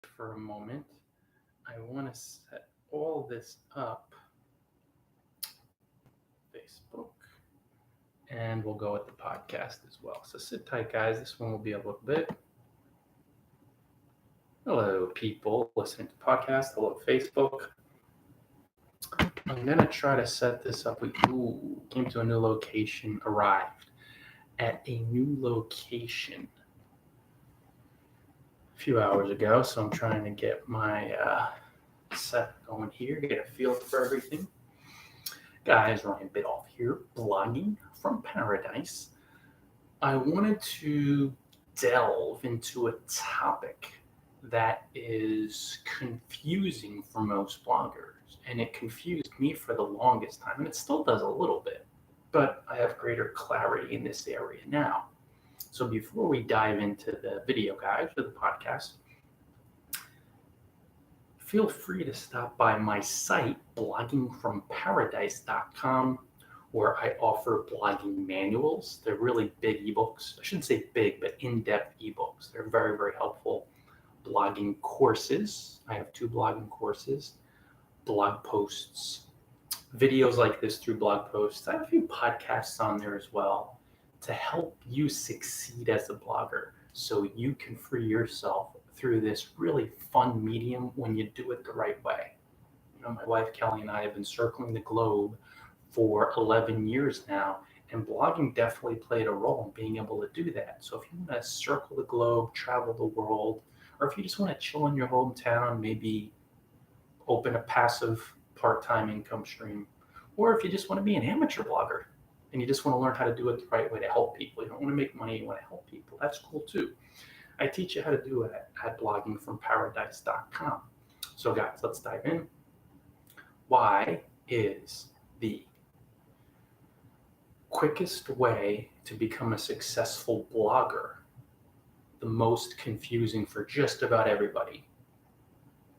for a moment. I want to set all this up, Facebook, and we'll go with the podcast as well. So sit tight, guys. This one will be a little bit. Hello, people listening to podcast. Hello, Facebook. I'm gonna try to set this up. We came to a new location, arrived at a new location a few hours ago. So I'm trying to get my set going here, get a feel for everything. Guys, Ryan Bidoff here, blogging from paradise. I wanted to delve into a topic that is confusing for most bloggers, and it confused me for the longest time, and it still does a little bit, but I have greater clarity in this area now. So before we dive into the video, guys, or the podcast, feel free to stop by my site, bloggingfromparadise.com, where I offer blogging manuals. They're really big ebooks. I shouldn't say big, but in-depth ebooks. They're very, very helpful. Blogging courses. I have 2 blogging courses, blog posts, videos like this through blog posts. I have a few podcasts on there as well to help you succeed as a blogger so you can free yourself through this really fun medium when you do it the right way. You know, my wife Kelly and I have been circling the globe for 11 years now, and blogging definitely played a role in being able to do that. So if you want to circle the globe, travel the world, or if you just want to chill in your hometown, maybe open a passive part-time income stream, or if you just want to be an amateur blogger and you just want to learn how to do it the right way to help people. You don't want to make money, you want to help people. That's cool too. I teach you how to do it at bloggingfromparadise.com. So guys, let's dive in. Why is the quickest way to become a successful blogger the most confusing for just about everybody?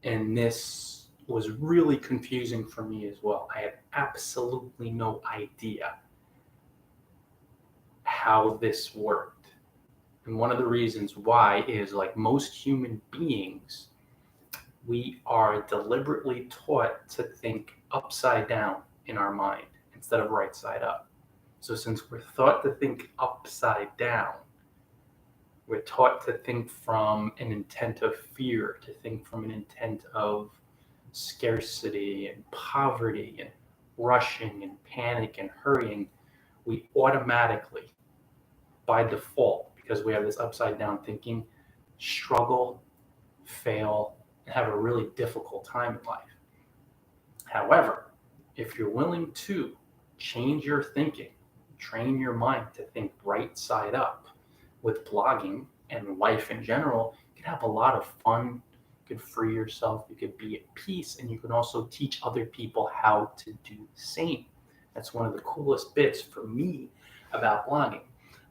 And this was really confusing for me as well. I had absolutely no idea how this worked. And one of the reasons why is, like most human beings, we are deliberately taught to think upside down in our mind instead of right side up. So since we're taught to think upside down, we're taught to think from an intent of fear, to think from an intent of scarcity and poverty and rushing and panic and hurrying. We automatically, by default, because we have this upside down thinking, struggle, fail, and have a really difficult time in life. However, if you're willing to change your thinking, train your mind to think right side up with blogging and life in general, you can have a lot of fun. You can free yourself, you could be at peace, and you can also teach other people how to do the same. That's one of the coolest bits for me about blogging.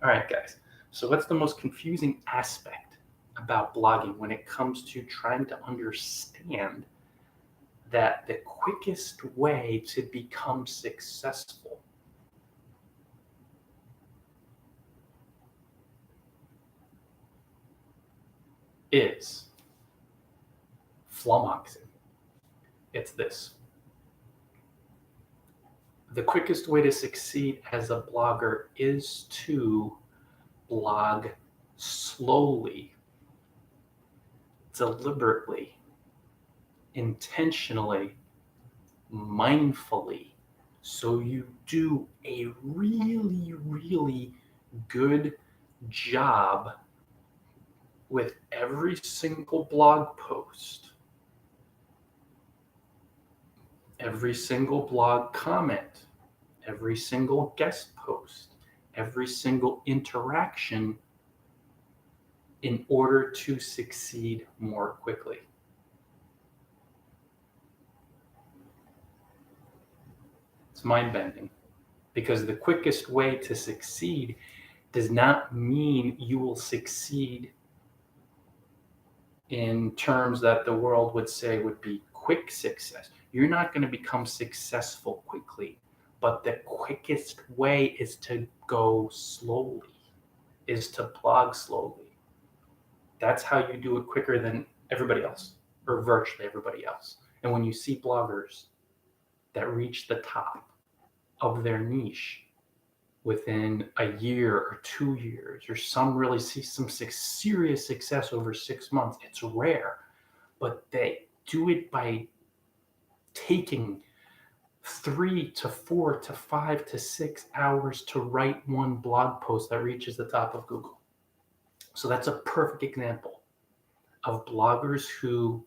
All right, guys. So what's the most confusing aspect about blogging when it comes to trying to understand that the quickest way to become successful is flummoxing? It's this. The quickest way to succeed as a blogger is to blog slowly, deliberately, intentionally, mindfully, so you do a really, really good job with every single blog post, every single blog comment, every single guest post, every single interaction in order to succeed more quickly. It's mind-bending, because the quickest way to succeed does not mean you will succeed in terms that the world would say would be quick success. You're not going to become successful quickly, but the quickest way is to go slowly, is to blog slowly. That's how you do it quicker than everybody else, or virtually everybody else. And when you see bloggers that reach the top of their niche within a year or 2 years, or some really see some serious success over 6 months, it's rare, but they do it by taking 3 to 4 to 5 to 6 hours to write one blog post that reaches the top of Google. So that's a perfect example of bloggers who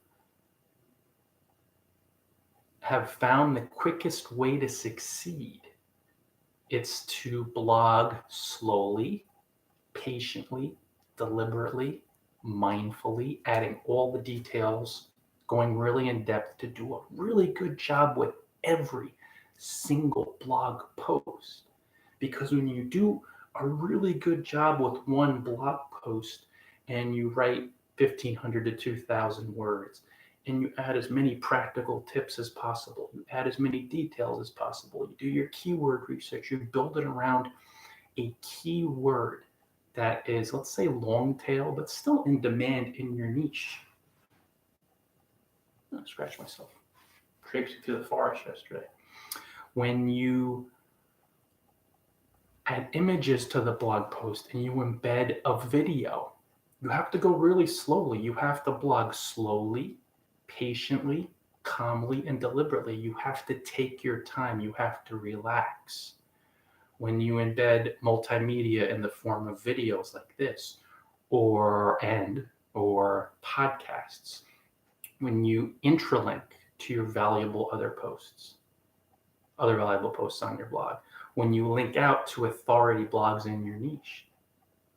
have found the quickest way to succeed. It's to blog slowly, patiently, deliberately, mindfully, adding all the details, going really in depth to do a really good job with every single blog post. Because when you do a really good job with one blog post and you write 1,500 to 2,000 words, and you add as many practical tips as possible, you add as many details as possible, you do your keyword research, you build it around a keyword that is, let's say, long tail, but still in demand in your niche. I scratched myself. Traipsing through the forest yesterday. When you add images to the blog post and you embed a video, you have to go really slowly. You have to blog slowly, patiently, calmly, and deliberately. You have to take your time. You have to relax. When you embed multimedia in the form of videos like this, or podcasts, when you intralink to your other valuable posts on your blog, when you link out to authority blogs in your niche,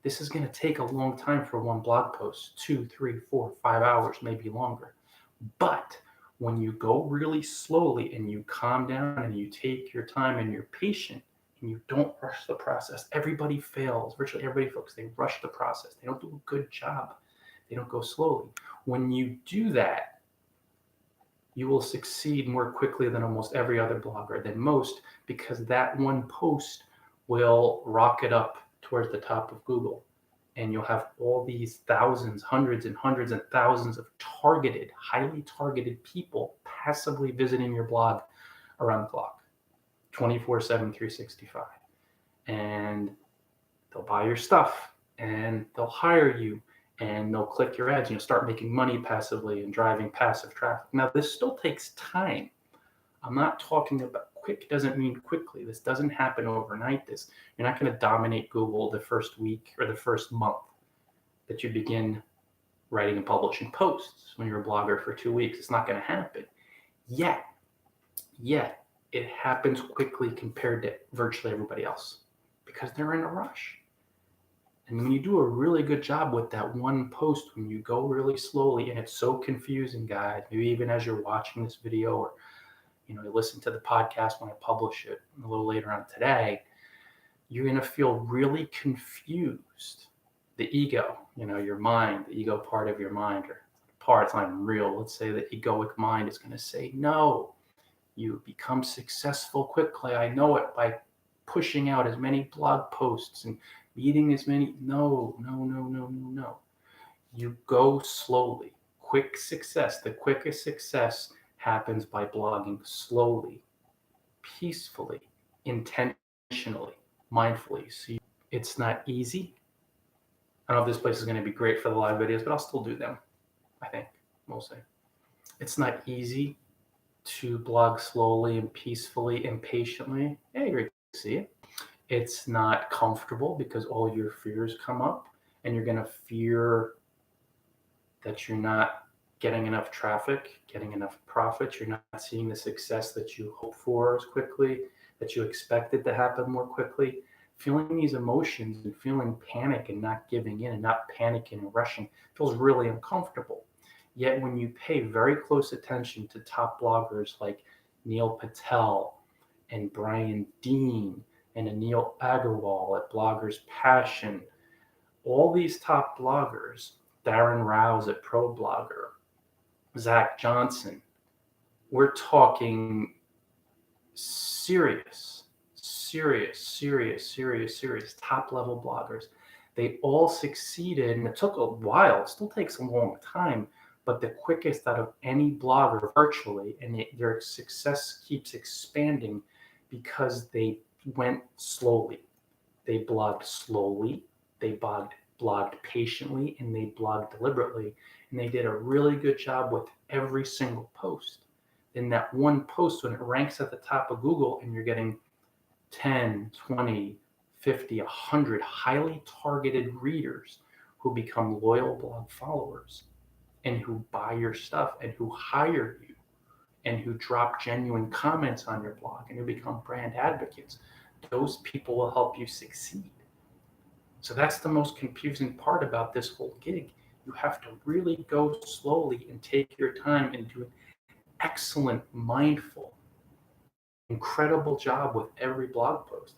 this is going to take a long time for one blog post, 2, 3, 4, 5 hours, maybe longer. But when you go really slowly and you calm down and you take your time and you're patient and you don't rush the process, everybody fails. Virtually everybody fails. They rush the process. They don't do a good job. They don't go slowly. When you do that, you will succeed more quickly than almost every other blogger, than most, because that one post will rocket up towards the top of Google. And you'll have all these thousands, hundreds and thousands of targeted, highly targeted people passively visiting your blog around the clock, 24/7, 365. And they'll buy your stuff and they'll hire you and they'll click your ads and you'll start making money passively and driving passive traffic. Now, this still takes time. I'm not talking about quick doesn't mean quickly. This doesn't happen overnight. You're not going to dominate Google the first week or the first month that you begin writing and publishing posts. When you're a blogger for 2 weeks, it's not going to happen. Yet it happens quickly compared to virtually everybody else because they're in a rush. And when you do a really good job with that one post, when you go really slowly, and it's so confusing, guys, maybe even as you're watching this video or you listen to the podcast when I publish it a little later on today, you're going to feel really confused. The ego, your mind, the ego part of your mind, or part, it's not even real. Let's say the egoic mind is going to say, no, you become successful quickly. I know it by pushing out as many blog posts and meeting as many. No. You go slowly. Quick success. The quickest success happens by blogging slowly, peacefully, intentionally, mindfully. So it's not easy. I don't know if this place is going to be great for the live videos, but I'll still do them, I think, mostly. It's not easy to blog slowly and peacefully and patiently. Hey, great to see you. It's not comfortable because all your fears come up and you're going to fear that you're not getting enough traffic, getting enough profits. You're not seeing the success that you hope for as quickly, that you expected to happen more quickly. Feeling these emotions and feeling panic and not giving in and not panicking and rushing feels really uncomfortable. Yet when you pay very close attention to top bloggers like Neil Patel and Brian Dean and Anil Agarwal at Bloggers Passion, all these top bloggers, Darren Rouse at ProBlogger, Zach Johnson, we're talking serious top level bloggers. They all succeeded, and it took a while. It still takes a long time, but the quickest out of any blogger virtually, and their success keeps expanding because they went slowly. They blogged slowly, they blogged patiently, and they blogged deliberately. And they did a really good job with every single post. Then that one post, when it ranks at the top of Google and you're getting 10, 20, 50, 100 highly targeted readers who become loyal blog followers and who buy your stuff and who hire you and who drop genuine comments on your blog and who become brand advocates, those people will help you succeed. So that's the most confusing part about this whole gig. You have to really go slowly and take your time and do an excellent, mindful, incredible job with every blog post.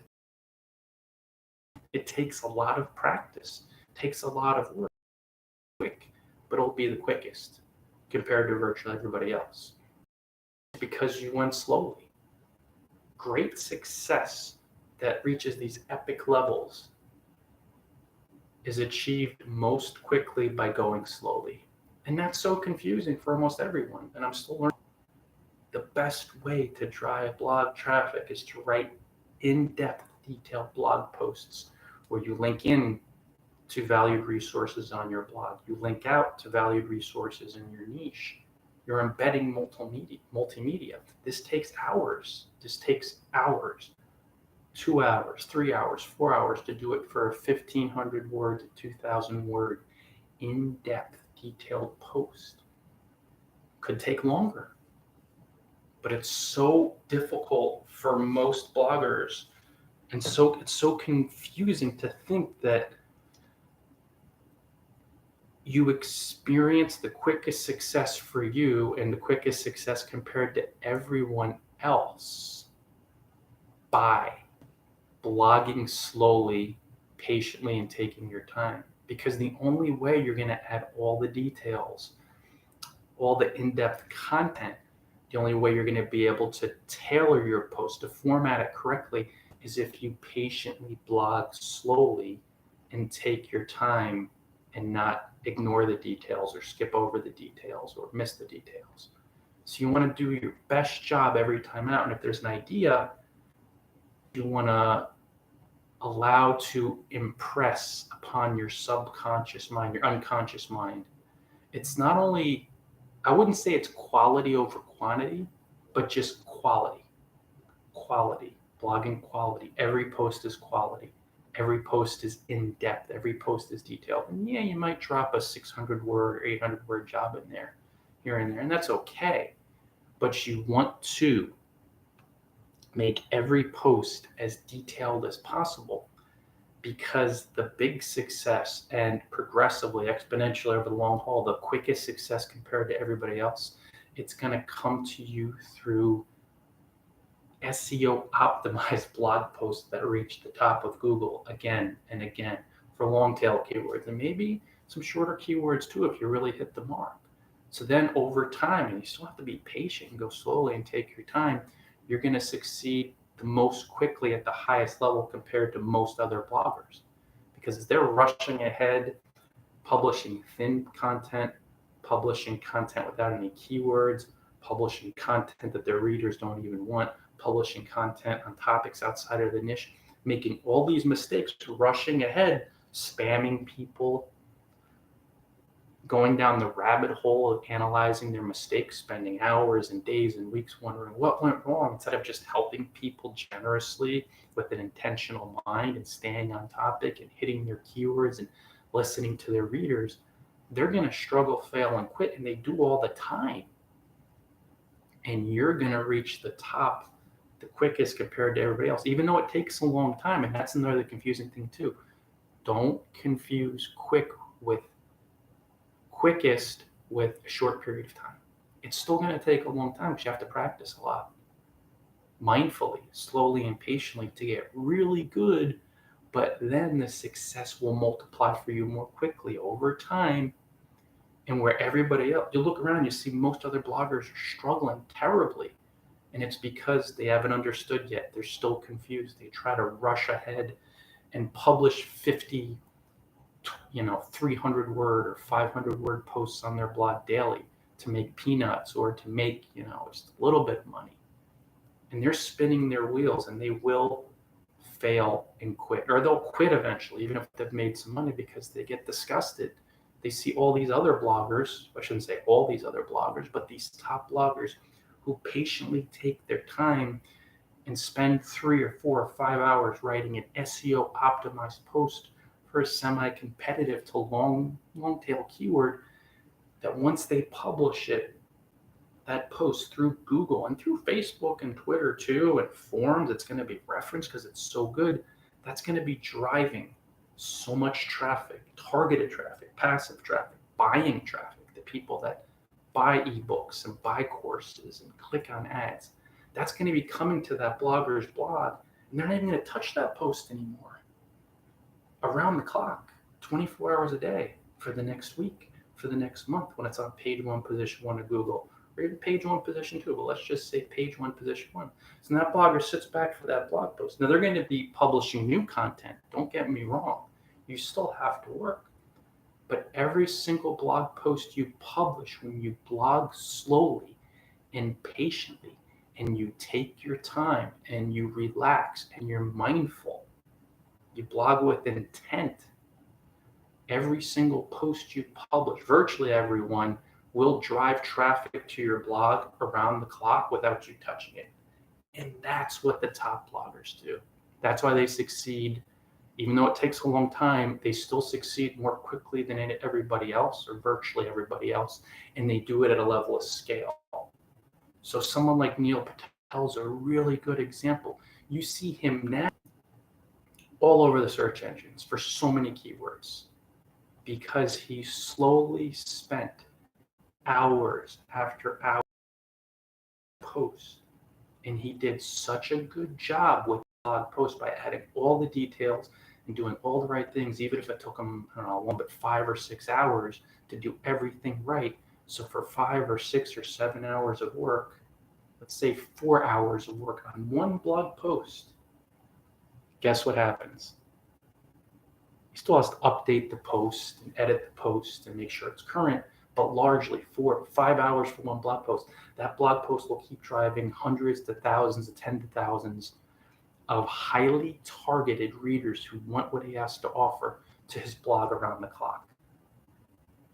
It takes a lot of practice, takes a lot of work, quick, but it'll be the quickest compared to virtually everybody else because you went slowly. Great success that reaches these epic levels is achieved most quickly by going slowly. And that's so confusing for almost everyone. And I'm still learning. The best way to drive blog traffic is to write in-depth, detailed blog posts where you link in to valued resources on your blog. You link out to valued resources in your niche. You're embedding multimedia. This takes hours. 2 hours, 3 hours, 4 hours to do it for a 1,500 word to 2,000 word in-depth detailed post. Could take longer, but it's so difficult for most bloggers, and so it's so confusing to think that you experience the quickest success for you and the quickest success compared to everyone else by blogging slowly, patiently, and taking your time. Because the only way you're going to add all the details, all the in-depth content, the only way you're going to be able to tailor your post, to format it correctly, is if you patiently blog slowly and take your time and not ignore the details or skip over the details or miss the details. So you want to do your best job every time out. And if there's an idea, you want to allow to impress upon your subconscious mind, your unconscious mind. It's not only, I wouldn't say it's quality over quantity, but just quality. Quality, blogging quality. Every post is quality. Every post is in depth. Every post is detailed. And yeah, you might drop a 600 word or 800 word job in there, here and there, and that's okay. But you want to make every post as detailed as possible, because the big success and progressively, exponentially over the long haul, the quickest success compared to everybody else, it's going to come to you through SEO optimized blog posts that reach the top of Google again and again for long tail keywords, and maybe some shorter keywords too if you really hit the mark. So then over time, and you still have to be patient and go slowly and take your time, you're going to succeed the most quickly at the highest level compared to most other bloggers, because they're rushing ahead, publishing thin content, publishing content without any keywords, publishing content that their readers don't even want, publishing content on topics outside of the niche, making all these mistakes, rushing ahead, spamming people, going down the rabbit hole of analyzing their mistakes, spending hours and days and weeks wondering what went wrong, instead of just helping people generously with an intentional mind and staying on topic and hitting their keywords and listening to their readers. They're going to struggle, fail, and quit, and they do all the time. And you're going to reach the top the quickest compared to everybody else, even though it takes a long time. And that's another confusing thing too. Don't confuse quickest with a short period of time. It's still going to take a long time because you have to practice a lot, mindfully, slowly, and patiently to get really good. But then the success will multiply for you more quickly over time. And where everybody else, you look around, you see most other bloggers are struggling terribly. And it's because they haven't understood yet. They're still confused. They try to rush ahead and publish 50 300 word or 500 word posts on their blog daily to make peanuts or to make, just a little bit of money. And they're spinning their wheels, and they will fail and quit, or they'll quit eventually, even if they've made some money, because they get disgusted. They see all these other bloggers, I shouldn't say all these other bloggers, but these top bloggers who patiently take their time and spend 3 or 4 or 5 hours writing an SEO optimized post for a semi-competitive to long tail keyword, that once they publish it, that post through Google and through Facebook and Twitter too, and forums, it's going to be referenced because it's so good. That's going to be driving so much traffic, targeted traffic, passive traffic, buying traffic, the people that buy ebooks and buy courses and click on ads. That's going to be coming to that blogger's blog, and they're not even going to touch that post anymore. Around the clock, 24 hours a day for the next week, for the next month, when it's on page 1, position 1 of Google, or even page 1, position 2, but let's just say page 1, position 1. So that blogger sits back for that blog post. Now they're going to be publishing new content. Don't get me wrong. You still have to work. But every single blog post you publish, when you blog slowly and patiently, and you take your time and you relax and you're mindful, you blog with intent, every single post you publish, virtually everyone, will drive traffic to your blog around the clock without you touching it. And that's what the top bloggers do. That's why they succeed. Even though it takes a long time, they still succeed more quickly than everybody else, or virtually everybody else, and they do it at a level of scale. So someone like Neil Patel is a really good example. You see him now all over the search engines for so many keywords because he slowly spent hours after hours posts, and he did such a good job with blog posts by adding all the details and doing all the right things, even if it took him, 5 or 6 hours to do everything right. So for 5 or 6 or 7 hours of work, let's say 4 hours of work on one blog post, guess what happens? He still has to update the post and edit the post and make sure it's current, but largely 4 or 5 hours for one blog post. That blog post will keep driving hundreds to thousands to tens of thousands of highly targeted readers who want what he has to offer to his blog around the clock.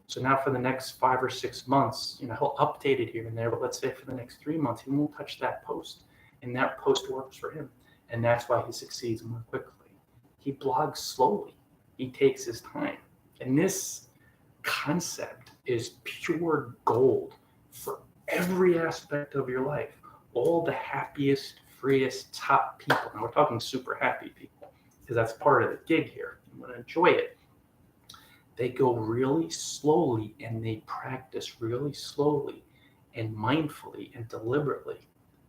So now for the next 5 or 6 months, he'll update it here and there, but let's say for the next 3 months, he won't touch that post. And that post works for him. And that's why he succeeds more quickly. He blogs slowly. He takes his time. And this concept is pure gold for every aspect of your life. All the happiest, freest, top people. Now we're talking super happy people, because that's part of the gig here. You want to enjoy it. They go really slowly and they practice really slowly and mindfully and deliberately.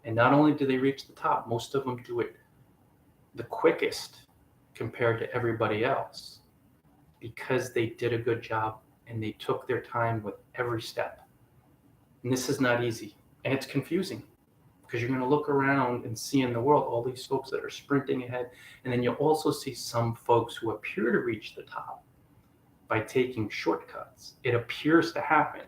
And not only do they reach the top, most of them do it the quickest compared to everybody else because they did a good job and they took their time with every step. And this is not easy. And it's confusing because you're going to look around and see in the world all these folks that are sprinting ahead. And then you'll also see some folks who appear to reach the top by taking shortcuts. It appears to happen,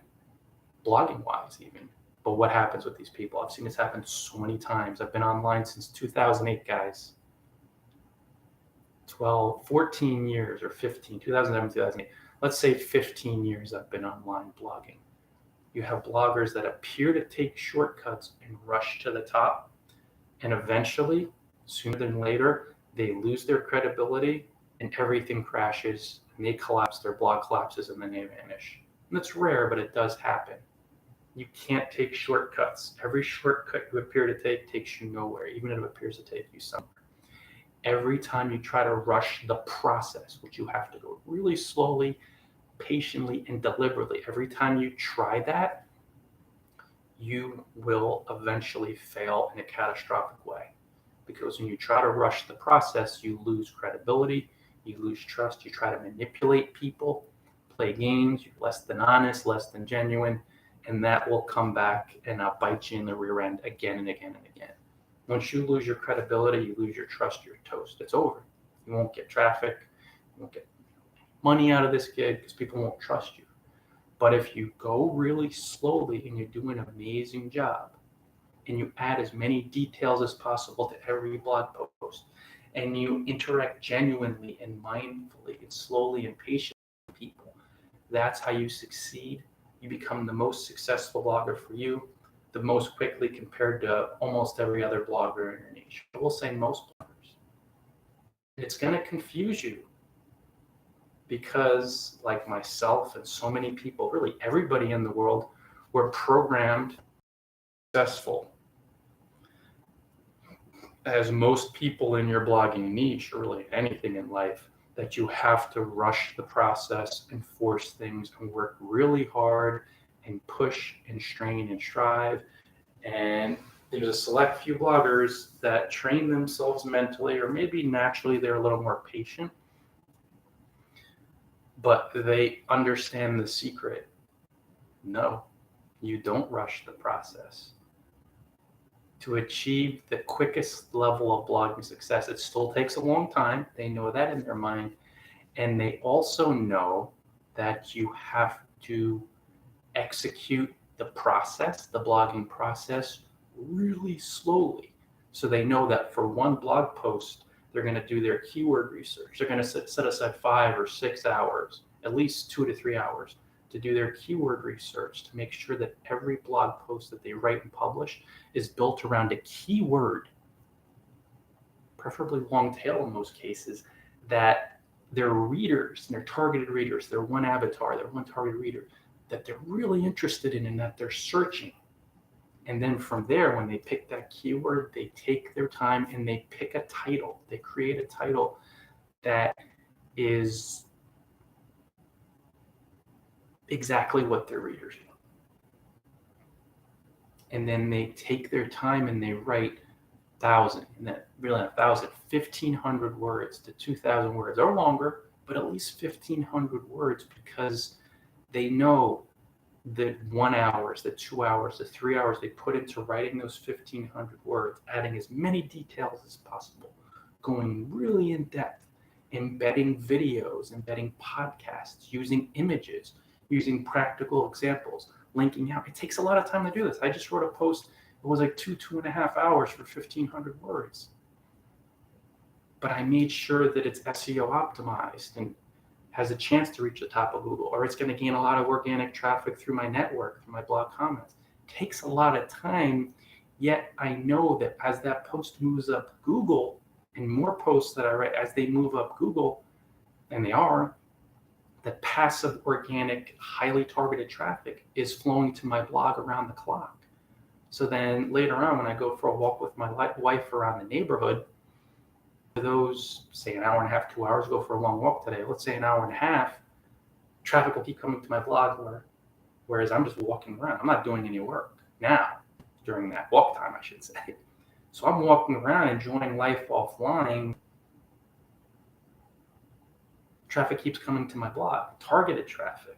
blogging wise even. But what happens with these people? I've seen this happen so many times. I've been online since 2008, guys. 14 years or 15, 2007, 2008. Let's say 15 years I've been online blogging. You have bloggers that appear to take shortcuts and rush to the top. And eventually, sooner than later, they lose their credibility and everything crashes and they collapse, their blog collapses and then they vanish. And it's rare, but it does happen. You can't take shortcuts. Every shortcut you appear to take takes you nowhere, even if it appears to take you somewhere. Every time you try to rush the process, which you have to go really slowly, patiently, and deliberately, every time you try that, you will eventually fail in a catastrophic way. Because when you try to rush the process, you lose credibility, you lose trust, you try to manipulate people, play games, you're less than honest, less than genuine, and that will come back and bite you in the rear end again and again and again. Once you lose your credibility, you lose your trust, you're toast. It's over. You won't get traffic. You won't get money out of this gig because people won't trust you. But if you go really slowly and you do an amazing job and you add as many details as possible to every blog post and you interact genuinely and mindfully and slowly and patiently with people, that's how you succeed. You become the most successful blogger for you, the most quickly compared to almost every other blogger in your niche. I will say most bloggers. It's going to confuse you because, like myself and so many people, really everybody in the world, we're programmed successful. As most people in your blogging niche, or really anything in life, that you have to rush the process and force things and work really hard and push and strain and strive. And there's a select few bloggers that train themselves mentally, or maybe naturally they're a little more patient, but they understand the secret. No, you don't rush the process. To achieve the quickest level of blogging success, it still takes a long time. They know that in their mind. And they also know that you have to execute the process, the blogging process, really slowly. So they know that for one blog post, they're going to do their keyword research. They're going to set aside 5 or 6 hours, at least 2 to 3 hours, to do their keyword research to make sure that every blog post that they write and publish is built around a keyword, preferably long tail in most cases, that their readers, their targeted readers, their one avatar, their one target reader, that they're really interested in and that they're searching. And then from there, when they pick that keyword, they take their time and they pick a title. They create a title that is exactly what their readers want. And then they take their time and they write 1,000, and that really 1,000, 1,500 words to 2,000 words or longer, but at least 1,500 words, because they know the 1 hour, the 2 hours, the 3 hours they put into writing those 1,500 words, adding as many details as possible, going really in depth, embedding videos, embedding podcasts, using images, using practical examples, linking out. It takes a lot of time to do this. I just wrote a post. It was like 2.5 hours for 1,500 words. But I made sure that it's SEO optimized and has a chance to reach the top of Google, or it's going to gain a lot of organic traffic through my network, through my blog comments. It takes a lot of time, yet I know that as that post moves up Google, and more posts that I write, as they move up Google, and they are, the passive, organic, highly targeted traffic is flowing to my blog around the clock. So then later on, when I go for a walk with my wife around the neighborhood, for those, say, an hour and a half, 2 hours, go for a long walk today, let's say an hour and a half, traffic will keep coming to my blog, whereas I'm just walking around. I'm not doing any work now during that walk time, I should say. So I'm walking around enjoying life offline. Traffic keeps coming to my blog, targeted traffic.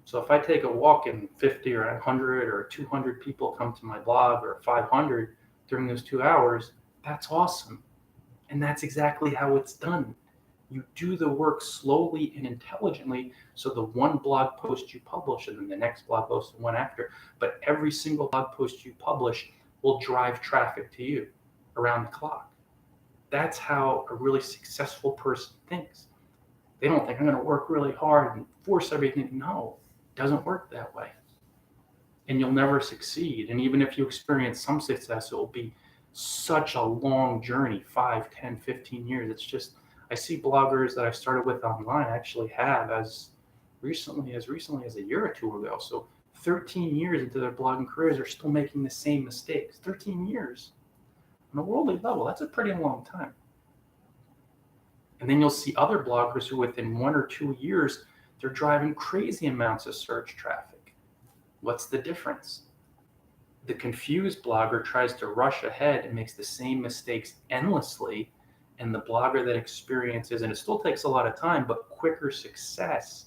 So if I take a walk and 50 or 100 or 200 people come to my blog, or 500 during those 2 hours, that's awesome. And that's exactly how it's done. You do the work slowly and intelligently, so the one blog post you publish and then the next blog post and one after, but every single blog post you publish will drive traffic to you around the clock. That's how a really successful person thinks. They don't think, I'm going to work really hard and force everything. No, it doesn't work that way. And you'll never succeed. And even if you experience some success, it will be such a long journey, 5, 10, 15 years. It's just, I see bloggers that I started with online actually have as recently as a year or two ago. So 13 years into their blogging careers, are still making the same mistakes. 13 years on a worldly level, that's a pretty long time. And then you'll see other bloggers who within 1 or 2 years, they're driving crazy amounts of search traffic. What's the difference? The confused blogger tries to rush ahead and makes the same mistakes endlessly. And the blogger that experiences, and it still takes a lot of time, but quicker success,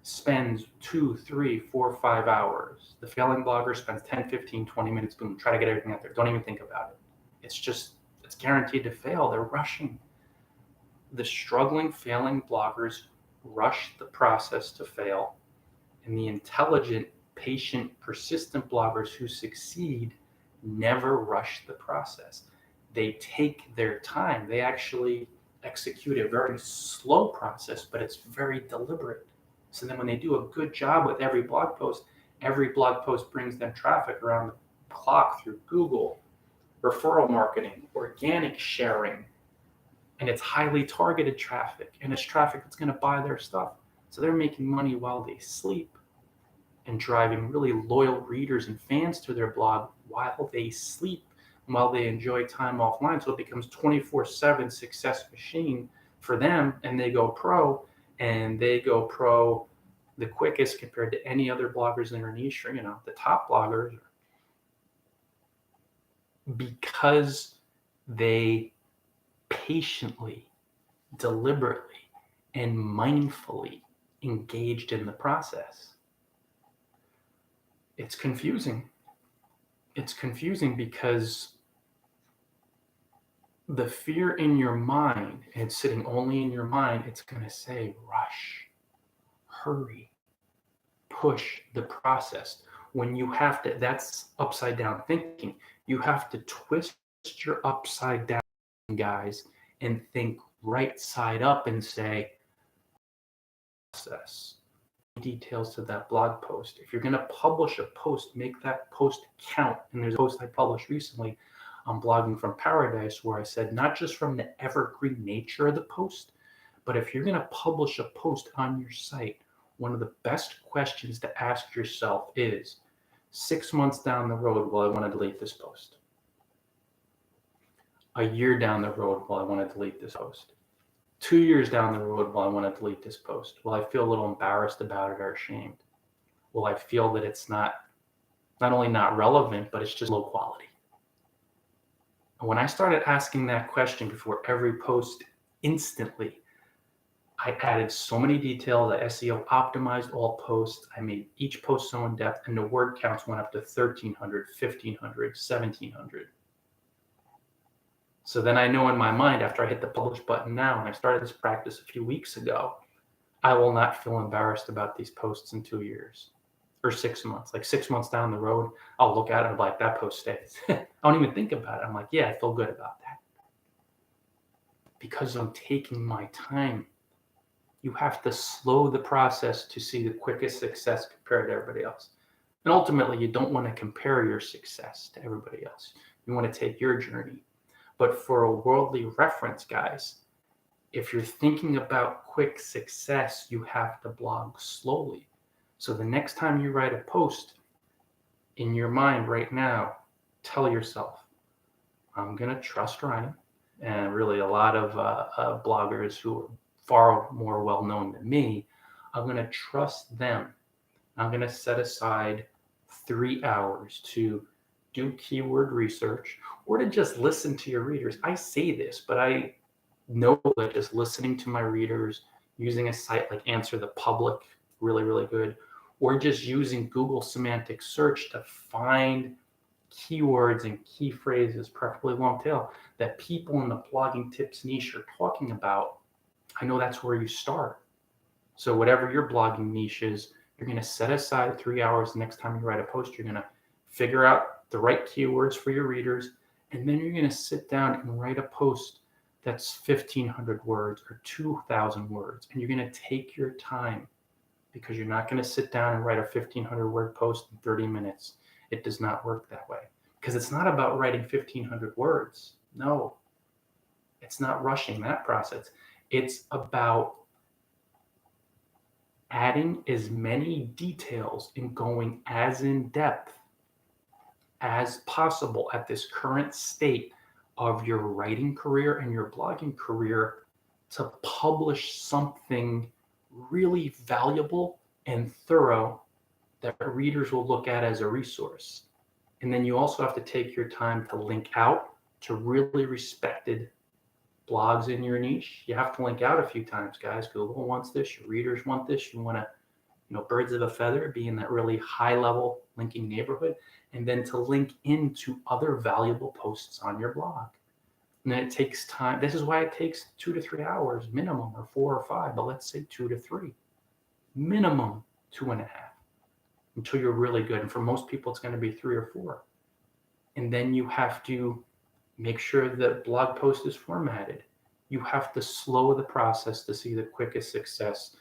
spends 2, 3, 4, 5 hours. The failing blogger spends 10, 15, 20 minutes, boom, try to get everything out there. Don't even think about it. It's guaranteed to fail. They're rushing. The struggling, failing bloggers rush the process to fail, and the intelligent, patient, persistent bloggers who succeed never rush the process. They take their time. They actually execute a very slow process, but it's very deliberate. So then when they do a good job with every blog post brings them traffic around the clock through Google, referral marketing, organic sharing, and it's highly targeted traffic, and it's traffic that's going to buy their stuff. So they're making money while they sleep and driving really loyal readers and fans to their blog while they sleep and while they enjoy time offline. So it becomes 24/7 success machine for them, and they go pro, the quickest compared to any other bloggers in their niche, or the top bloggers, because they patiently, deliberately, and mindfully engaged in the process. It's confusing. It's confusing because the fear in your mind, and it's sitting only in your mind, it's going to say, rush, hurry, push the process. When you have to, that's upside down thinking. You have to twist your upside down, guys, and think right side up and say, process. Details to that blog post. If you're going to publish a post, make that post count. And there's a post I published recently on Blogging from Paradise where I said, not just from the evergreen nature of the post, but if you're going to publish a post on your site, one of the best questions to ask yourself is, 6 months down the road, will I want to delete this post? A year down the road, will I want to delete this post? 2 years down the road, will I want to delete this post? Will I feel a little embarrassed about it or ashamed? Will I feel that it's not only not relevant, but it's just low quality? And when I started asking that question before every post, instantly, I added so many details. I SEO optimized all posts. I made each post so in depth, and the word counts went up to 1,300, 1,500, 1,700. So then I know in my mind, after I hit the publish button now, and I started this practice a few weeks ago, I will not feel embarrassed about these posts in 2 years or 6 months. Like 6 months down the road, I'll look at it and be like, that post stays. I don't even think about it. I'm like, yeah, I feel good about that. Because I'm taking my time. You have to slow the process to see the quickest success compared to everybody else. And ultimately, you don't want to compare your success to everybody else. You want to take your journey. But for a worldly reference, guys, if you're thinking about quick success, you have to blog slowly. So the next time you write a post, in your mind right now, tell yourself, I'm going to trust Ryan. And really a lot of bloggers who are far more well-known than me, I'm going to trust them. I'm going to set aside 3 hours to do keyword research or to just listen to your readers. I say this, but I know that just listening to my readers, using a site like Answer the Public, really, really good, or just using Google semantic search to find keywords and key phrases, preferably long tail, that people in the blogging tips niche are talking about. I know that's where you start. So whatever your blogging niche is, you're going to set aside 3 hours the next time you write a post. You're going to figure out the right keywords for your readers, and then you're going to sit down and write a post that's 1,500 words or 2,000 words, and you're going to take your time, because you're not going to sit down and write a 1,500 word post in 30 minutes. It does not work that way, because it's not about writing 1,500 words. No, it's not rushing that process. It's about adding as many details and going as in depth as possible at this current state of your writing career and your blogging career to publish something really valuable and thorough that readers will look at as a resource. And then you also have to take your time to link out to really respected blogs in your niche. You have to link out a few times, guys. Google wants this, your readers want this. You want to, birds of a feather, be in that really high level linking neighborhood, and then to link into other valuable posts on your blog. And then it takes time. This is why it takes 2 to 3 hours minimum, or 4 or 5, but let's say 2 to 3. Minimum 2.5 until you're really good. And for most people, it's going to be 3 or 4. And then you have to make sure the blog post is formatted. You have to slow the process to see the quickest success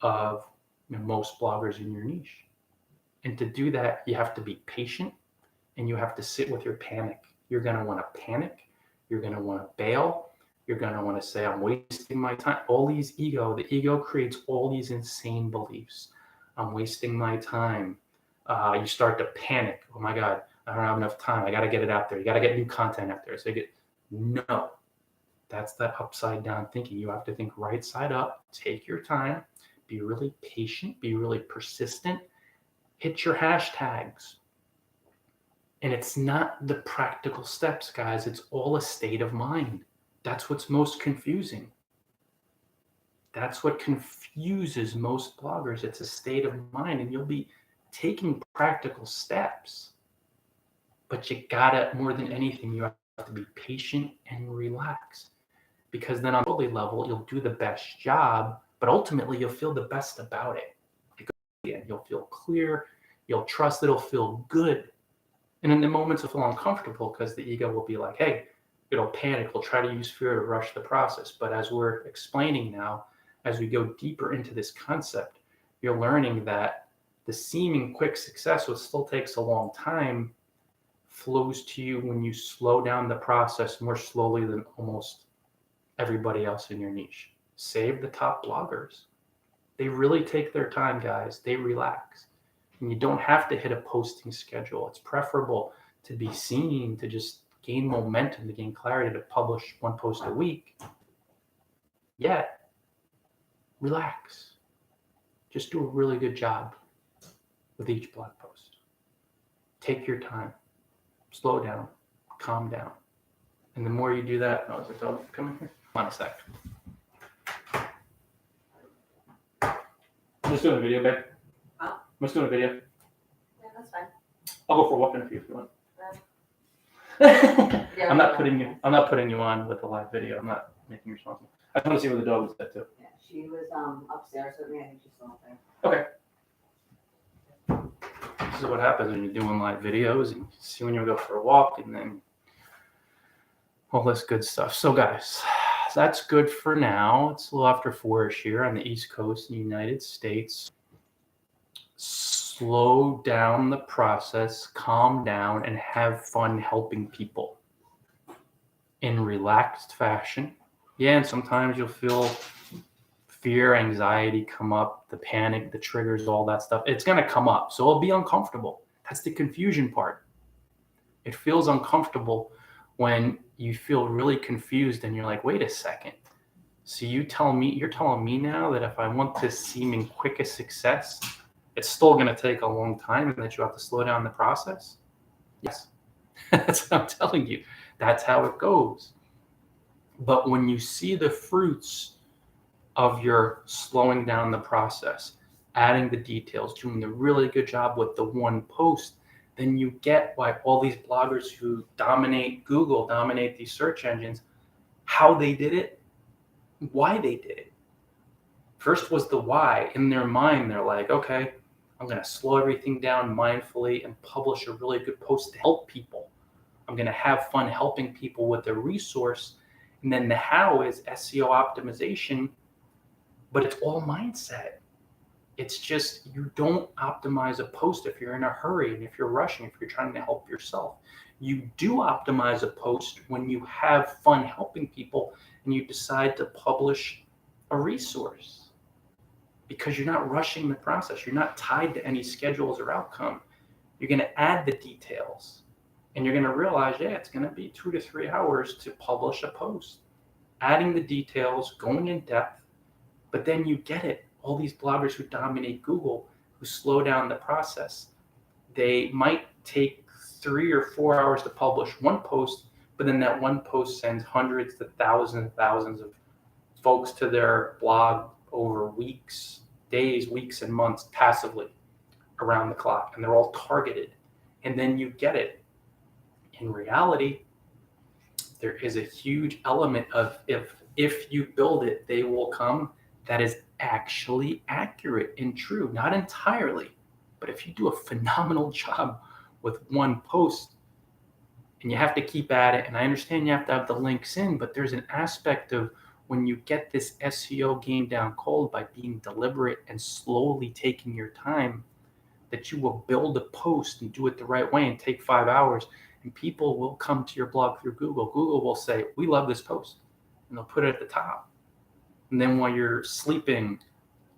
of most bloggers in your niche. And to do that, you have to be patient and you have to sit with your panic. You're going to want to panic. You're going to want to bail. You're going to want to say, I'm wasting my time. All these the ego creates all these insane beliefs. I'm wasting my time. You start to panic. Oh my God, I don't have enough time. I got to get it out there. You got to get new content out there. So no, that's that upside down thinking. You have to think right side up, take your time, be really patient, be really persistent, hit your hashtags. And it's not the practical steps, guys. It's all a state of mind. That's what's most confusing. That's what confuses most bloggers. It's a state of mind, and you'll be taking practical steps. But you gotta, more than anything, you have to be patient and relax. Because then on a level, you'll do the best job, but ultimately you'll feel the best about it. You'll feel clear, you'll trust, it'll feel good. And in the moments it'll feel uncomfortable because the ego will be like, hey, it'll panic, it'll try to use fear to rush the process. But as we're explaining now, as we go deeper into this concept, you're learning that the seeming quick success, what still takes a long time, flows to you when you slow down the process more slowly than almost everybody else in your niche. Save the top bloggers. They really take their time, guys. They relax. And you don't have to hit a posting schedule. It's preferable to be seen, to just gain momentum, to gain clarity, to publish 1 post a week. Yet, relax. Just do a really good job with each blog post. Take your time. Slow down. Calm down. And the more you do that, oh, is the dog coming here? Come on a sec. I'm just doing a video, babe. Huh? I'm just doing a video. Yeah, that's fine. I'll go for a walk in a few if you want. Yeah, I'm not putting you on with a live video. I'm not making you responsible. I just want to see where the dog was at too. Yeah, she was upstairs with me. I think she's still up there. Okay. This is what happens when you're doing live videos, and you see when you go for a walk, and then all this good stuff. So guys, that's good for now. It's a little after 4-ish here on the East Coast in the United States. Slow down the process, calm down, and have fun helping people in relaxed fashion. Yeah, and sometimes you'll feel fear, anxiety come up, the panic, the triggers, all that stuff. It's going to come up. So it'll be uncomfortable. That's the confusion part. It feels uncomfortable when you feel really confused and you're like, wait a second. So you're telling me now that if I want this seeming quickest success, it's still going to take a long time and that you have to slow down the process? Yes. That's what I'm telling you. That's how it goes. But when you see the fruits of your slowing down the process, adding the details, doing a really good job with the 1 post, then you get why all these bloggers who dominate Google, dominate these search engines, how they did it, why they did it. First was the why. In their mind, they're like, okay, I'm going to slow everything down mindfully and publish a really good post to help people. I'm going to have fun helping people with their resource. And then the how is SEO optimization, but it's all mindset. It's just, you don't optimize a post if you're in a hurry and if you're rushing, if you're trying to help yourself. You do optimize a post when you have fun helping people and you decide to publish a resource because you're not rushing the process. You're not tied to any schedules or outcome. You're going to add the details and you're going to realize, yeah, it's going to be 2 to 3 hours to publish a post. Adding the details, going in depth, but then you get it. All these bloggers who dominate Google, who slow down the process, they might take 3 or 4 hours to publish 1 post, but then that 1 post sends hundreds to thousands of folks to their blog over weeks, days, weeks, and months passively around the clock, and they're all targeted. And then you get it. In reality, there is a huge element of if you build it, they will come. That is actually accurate and true. Not entirely, but if you do a phenomenal job with one post, and you have to keep at it, and I understand you have to have the links in, but there's an aspect of when you get this SEO game down cold by being deliberate and slowly taking your time, that you will build a post and do it the right way and take 5 hours, and people will come to your blog through Google. Google will say, we love this post, and they'll put it at the top. And then while you're sleeping,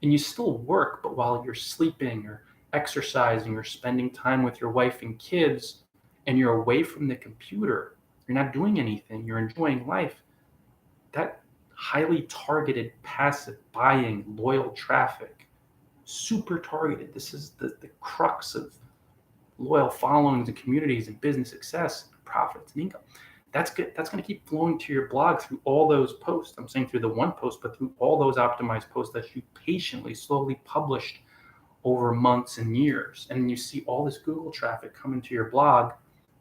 and you still work, but while you're sleeping or exercising or spending time with your wife and kids, and you're away from the computer, you're not doing anything, you're enjoying life, that highly targeted passive buying, loyal traffic, super targeted. This is the crux of loyal followings and communities and business success, profits and income. That's good. That's going to keep flowing to your blog through all those posts. I'm saying through the one post, but through all those optimized posts that you patiently, slowly published over months and years. And you see all this Google traffic coming to your blog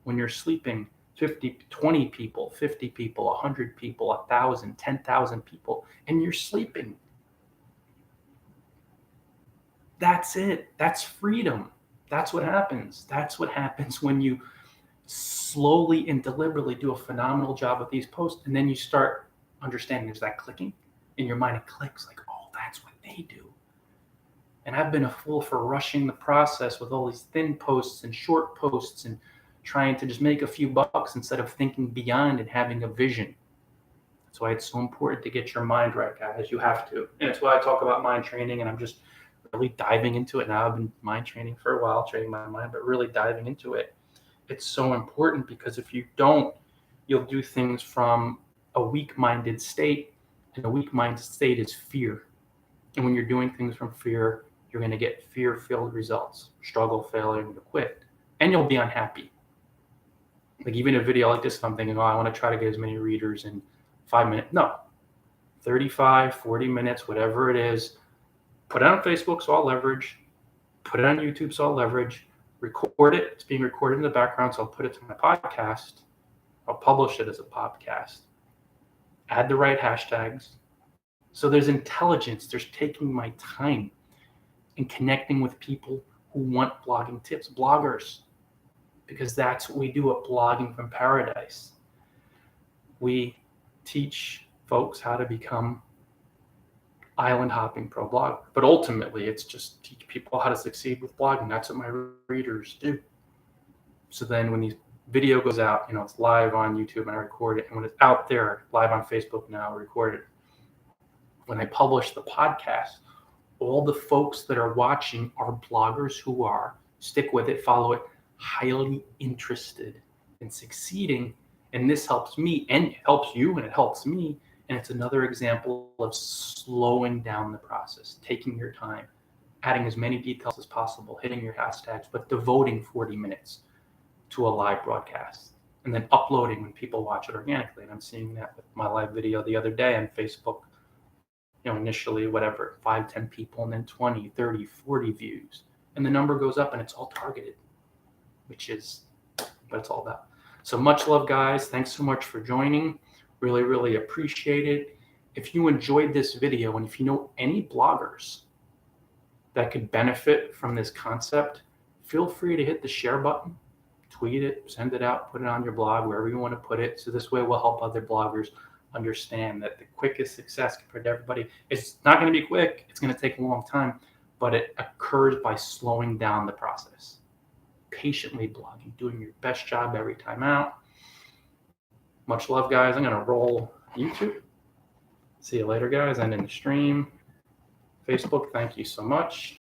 when you're sleeping. 50, 20 people, 50 people, 100 people, 1,000, 10,000 people, and you're sleeping. That's it. That's freedom. That's what happens. That's what happens when you slowly and deliberately do a phenomenal job with these posts, and then you start understanding there's that clicking in your mind. It clicks like, oh, that's what they do. And I've been a fool for rushing the process with all these thin posts and short posts and trying to just make a few bucks instead of thinking beyond and having a vision. That's why it's so important to get your mind right, guys. You have to. And it's why I talk about mind training, and I'm just really diving into it now. I've been mind training for a while, training my mind, but really diving into it. It's so important because if you don't, you'll do things from a weak-minded state, and a weak-minded state is fear. And when you're doing things from fear, you're going to get fear-filled results, struggle, failure, and you'll quit. And you'll be unhappy. Like even a video like this, if I'm thinking, oh, I want to try to get as many readers in 5 minutes. No, 35, 40 minutes, whatever it is. Put it on Facebook, so I'll leverage. Put it on YouTube, so I'll leverage. Record it. It's being recorded in the background, so I'll put it to my podcast. I'll publish it as a podcast. Add the right hashtags. So there's intelligence. There's taking my time and connecting with people who want blogging tips, bloggers, because that's what we do at Blogging from Paradise. We teach folks how to become island hopping pro blogger, but ultimately it's just teach people how to succeed with blogging. That's what my readers do. So then when the video goes out, it's live on YouTube and I record it, and when it's out there live on Facebook now, I record it. When I publish the podcast, all the folks that are watching are bloggers who are, stick with it, follow it, highly interested in succeeding. And this helps me, and it helps you, and it helps me. And it's another example of slowing down the process, taking your time, adding as many details as possible, hitting your hashtags, but devoting 40 minutes to a live broadcast, and then uploading when people watch it organically. And I'm seeing that with my live video the other day on Facebook. Initially, 5, 10 people, and then 20, 30, 40 views. And the number goes up, and it's all targeted, which is what it's all about. So much love, guys. Thanks so much for joining. Really, really appreciate it. If you enjoyed this video, and if you know any bloggers that could benefit from this concept, feel free to hit the share button, tweet it, send it out, put it on your blog, wherever you want to put it. So this way we'll help other bloggers understand that the quickest success compared to everybody, it's not going to be quick. It's going to take a long time, but it occurs by slowing down the process. Patiently blogging, doing your best job every time out. Much love, guys. I'm going to roll YouTube. See you later, guys. And in the stream, Facebook, thank you so much.